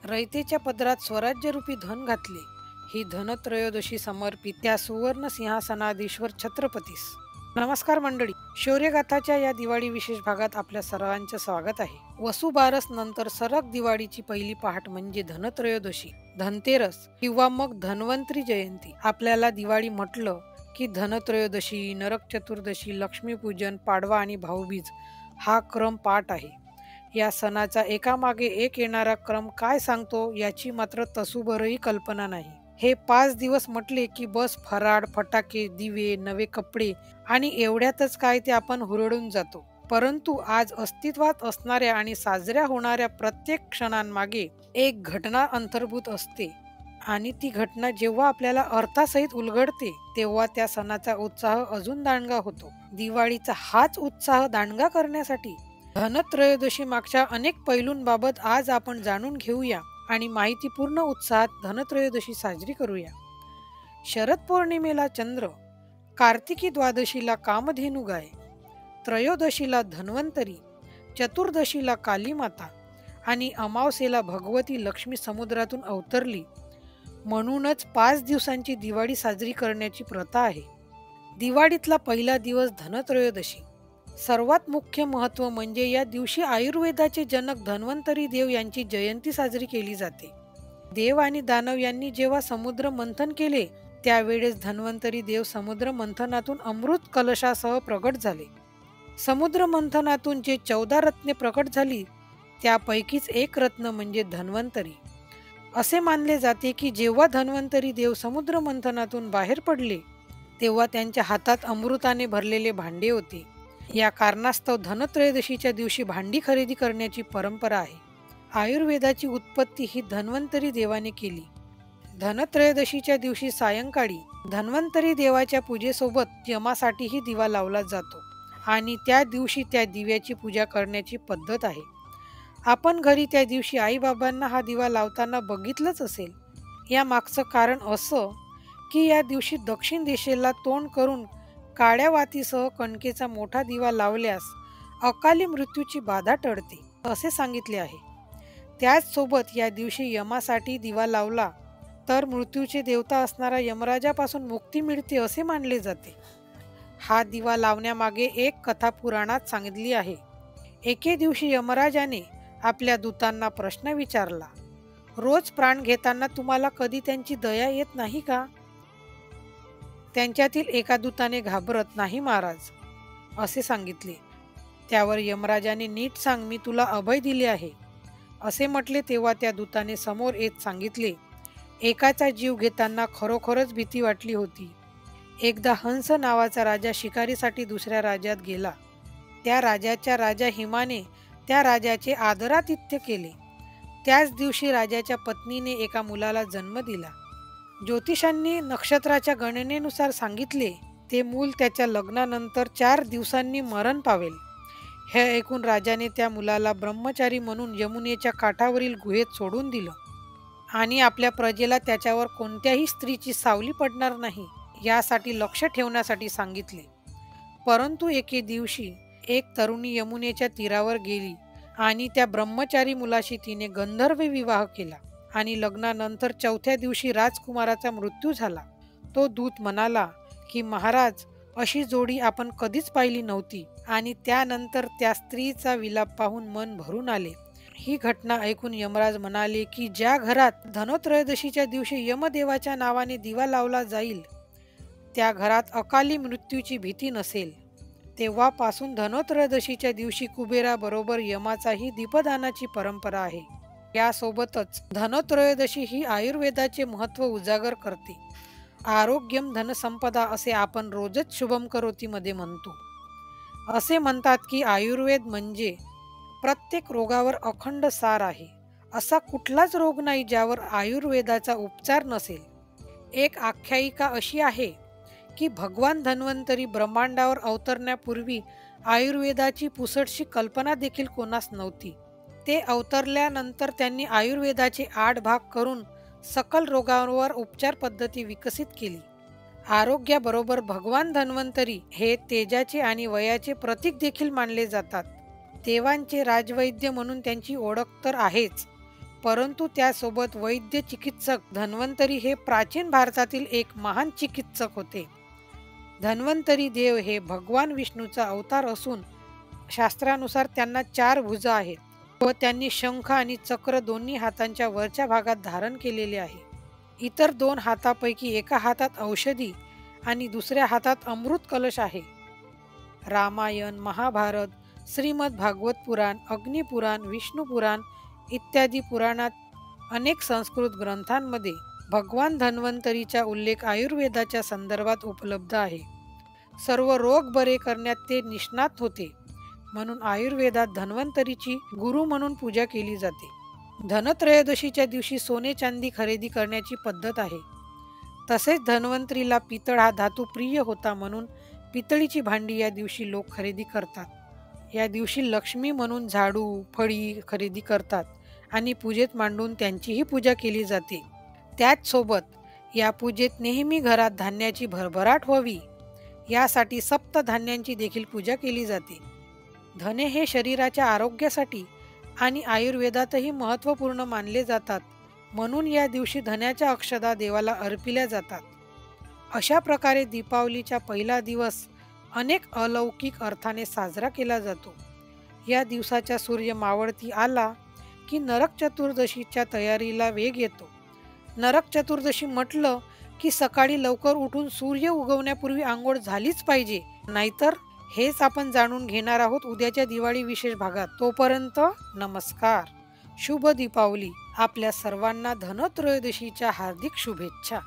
रयतेच्या पदरात स्वराज्यरूपी धन घातले. ही धनत्रयोदशी समर्पित त्या सुवर्ण सिंहासनाधीश्वर छत्रपतीस. नमस्कार मंडळी, शौर्यगाथाच्या या दिवाळी विशेष भागात आपल्या सर्वांचे स्वागत आहे. वसुबारस नंतर सरग दिवाळीची पहिली पहाट म्हणजे धनत्रयोदशी, धनतेरस किंवा मग धन्वंतरी जयंती. आपल्याला दिवाळी म्हटलं की धनत्रयोदशी, नरक चतुर्दशी, लक्ष्मीपूजन, पाडवा आणि भाऊबीज हा क्रम पाठ आहे. या सणाचा एकामागे एक येणारा क्रम काय सांगतो याची मात्र तसूभरही कल्पना नाही. हे 5 दिवस म्हटले की बस फराळ, फटाके, दिवे, नवे कपडे आणि एवढ्यातच काय ते आपण हुरळून जातो. परंतु आज अस्तित्वात असणाऱ्या आणि साजऱ्या होणाऱ्या प्रत्येक क्षणांमागे एक घटना अंतर्भूत असते आणि ती घटना जेव्हा आपल्याला अर्थासहित उलगडते तेव्हा त्या सणाचा उत्साह अजून दांडगा होतो. दिवाळीचा हाच उत्साह दांडगा करण्यासाठी धनत्रयोदशी मागच्या अनेक पैलूंबाबत आज आपण जाणून घेऊया आणि माहितीपूर्ण उत्साहात धनत्रयोदशी साजरी करूया. शरद पौर्णिमेला चंद्र, कार्तिकी द्वादशीला कामधेनू गाय, त्रयोदशीला धन्वंतरी, चतुर्दशीला कालीमाता आणि अमावस्येला भगवती लक्ष्मी समुद्रातून अवतरली म्हणूनच 5 दिवसांची दिवाळी साजरी करण्याची प्रथा आहे. दिवाळीतला पहिला दिवस धनत्रयोदशी. सर्वात मुख्य महत्त्व म्हणजे या दिवशी आयुर्वेदाचे जनक धन्वंतरी देव यांची जयंती साजरी केली जाते. देव आणि दानव यांनी जेव्हा समुद्र मंथन केले त्यावेळेस धन्वंतरी देव समुद्र मंथनातून अमृत कलशासह प्रकट झाले. समुद्र मंथनातून जे 14 रत्ने प्रकट झाली त्यापैकीच एक रत्न म्हणजे धन्वंतरी. असे मानले जाते की जेव्हा धन्वंतरी देव समुद्र मंथनातून बाहेर पडले तेव्हा त्यांच्या हातात अमृताने भरलेले भांडे होते. या कारणास्तव धनत्रयोदशीच्या दिवशी भांडी खरेदी करण्याची परंपरा आहे. आयुर्वेदाची उत्पत्ती ही धन्वंतरी देवाने केली. धनत्रयोदशीच्या दिवशी सायंकाळी धन्वंतरी देवाच्या पूजेसोबत यमासाठीही दिवा लावला जातो आणि त्या दिवशी त्या दिव्याची पूजा करण्याची पद्धत आहे. आपण घरी त्या दिवशी आईबाबांना हा दिवा लावताना बघितलंच असेल. या मागचं कारण असं की या दिवशी दक्षिण दिशेला तोंड करून काळ्या वातीसह कणकेचा मोठा दिवा लावल्यास अकाली मृत्यूची बाधा टळते असे सांगितले आहे. त्याचसोबत या दिवशी यमासाठी दिवा लावला तर मृत्यूचे देवता असणारा यमराजापासून मुक्ती मिळते असे मानले जाते. हा दिवा लावण्यामागे एक कथा पुराणात सांगितली आहे. एके दिवशी यमराजाने आपल्या दूतांना प्रश्न विचारला, रोज प्राण घेताना तुम्हाला कधी त्यांची दया येत नाही का? त्यांच्यातील एका दूताने घाबरत नाही महाराज असे सांगितले. त्यावर यमराजाने नीट सांग, मी तुला अभय दिले आहे असे म्हटले. तेव्हा त्या दूताने समोर येत सांगितले, एकाचा जीव घेताना खरोखरच भीती वाटली होती. एकदा हंस नावाचा राजा शिकारीसाठी दुसऱ्या राज्यात गेला. त्या राजाच्या राजा हिमाने त्या राजाचे आदरातिथ्य केले. त्याच दिवशी राजाच्या पत्नीने एका मुलाला जन्म दिला. ज्योतिषांनी नक्षत्राच्या गणनेनुसार सांगितले ते मूल त्याच्या लग्नानंतर 4 दिवसांनी मरण पावेल. हे ऐकून राजाने त्या मुलाला ब्रह्मचारी म्हणून यमुनेच्या काठावरील गुहेत सोडून दिलं आणि आपल्या प्रजेला त्याच्यावर कोणत्याही स्त्रीची सावली पडणार नाही यासाठी लक्ष ठेवण्यासाठी सांगितले. परंतु एके दिवशी एक तरुणी यमुनेच्या तीरावर गेली आणि त्या ब्रह्मचारी मुलाशी तिने गंधर्व विवाह केला आणि लग्नानंतर 4थ्या दिवशी राजकुमाराचा मृत्यू झाला. तो दूत म्हणाला की महाराज, अशी जोडी आपण कधीच पाहिली नव्हती आणि त्यानंतर त्या स्त्रीचा विलाप पाहून मन भरून आले. ही घटना ऐकून यमराज म्हणाले की ज्या घरात धनत्रयोदशीच्या दिवशी यमदेवाच्या नावाने दिवा लावला जाईल त्या घरात अकाली मृत्यूची भीती नसेल. तेव्हापासून धनत्रयोदशीच्या दिवशी कुबेराबरोबर यमाचाही दीपदानाची परंपरा आहे. यासोबतच धनत्रयोदशी ही आयुर्वेदाचे महत्त्व उजागर करते. आरोग्यम धनसंपदा असे आपण रोजच शुभम करोतीमध्ये म्हणतो. असे म्हणतात की आयुर्वेद म्हणजे प्रत्येक रोगावर अखंड सार आहे. असा कुठलाच रोग नाही ज्यावर आयुर्वेदाचा उपचार नसेल. एक आख्यायिका अशी आहे की भगवान धन्वंतरी ब्रह्मांडावर अवतरण्यापूर्वी आयुर्वेदाची पुसटशी कल्पना देखील कोणास नव्हती. ते अवतरल्यानंतर त्यांनी आयुर्वेदाचे 8 भाग करून सकल रोगांवर उपचार पद्धती विकसित केली. आरोग्याबरोबर भगवान धन्वंतरी हे तेजाचे आणि वयाचे प्रतीक देखील मानले जातात. देवांचे राजवैद्य म्हणून त्यांची ओळख तर आहेच, परंतु त्यासोबत वैद्य चिकित्सक धन्वंतरी हे प्राचीन भारतातील एक महान चिकित्सक होते. धन्वंतरी देव हे भगवान विष्णूचा अवतार असून शास्त्रानुसार त्यांना 4 भुजा आहेत व त्यांनी शंख आणि चक्र दोन्ही हातांच्या वरच्या भागात धारण केलेले आहे. इतर 2 हातापैकी एका हातात औषधी आणि दुसऱ्या हातात अमृत कलश आहे. रामायण, महाभारत, श्रीमद भागवत पुराण, अग्निपुराण, विष्णू पुराण इत्यादी पुराणात अनेक संस्कृत ग्रंथांमध्ये भगवान धन्वंतरीचा उल्लेख आयुर्वेदाच्या संदर्भात उपलब्ध आहे. सर्व रोग बरे करण्यात ते निष्णात होते, म्हणून आयुर्वेदात धन्वंतरीची गुरु म्हणून पूजा केली जाते. धनत्रयोदशीच्या दिवशी सोने चांदी खरेदी करण्याची पद्धत आहे. तसेच धन्वंतरीला पितळ हा धातू प्रिय होता, म्हणून पितळीची भांडी या दिवशी लोक खरेदी करतात. या दिवशी लक्ष्मी म्हणून झाडू, फळी खरेदी करतात आणि पूजेत मांडून त्यांचीही पूजा केली जाते. त्याचसोबत या पूजेत नेहमी घरात धान्याची भरभराट व्हावी यासाठी सप्तधान्यांची देखील पूजा केली जाते. धने हे शरीराच्या आरोग्यासाठी आणि आयुर्वेदातही महत्त्वपूर्ण मानले जातात, म्हणून या दिवशी धन्याच्या अक्षता देवाला अर्पिल्या जातात. अशा प्रकारे दीपावलीचा पहिला दिवस अनेक अलौकिक अर्थाने साजरा केला जातो. या दिवसाचा सूर्य मावळती आला की नरक चतुर्दशीच्या तयारीला वेग येतो. नरक चतुर्दशी म्हटलं की सकाळी लवकर उठून सूर्य उगवण्यापूर्वी आंघोळ झालीच पाहिजे, नाहीतर हेच आपण जाणून घेणार आहोत उद्याच्या दिवाळी विशेष भागात. तोपर्यंत नमस्कार, शुभ दीपावली. आपल्या सर्वांना धनत्रयोदशीच्या हार्दिक शुभेच्छा.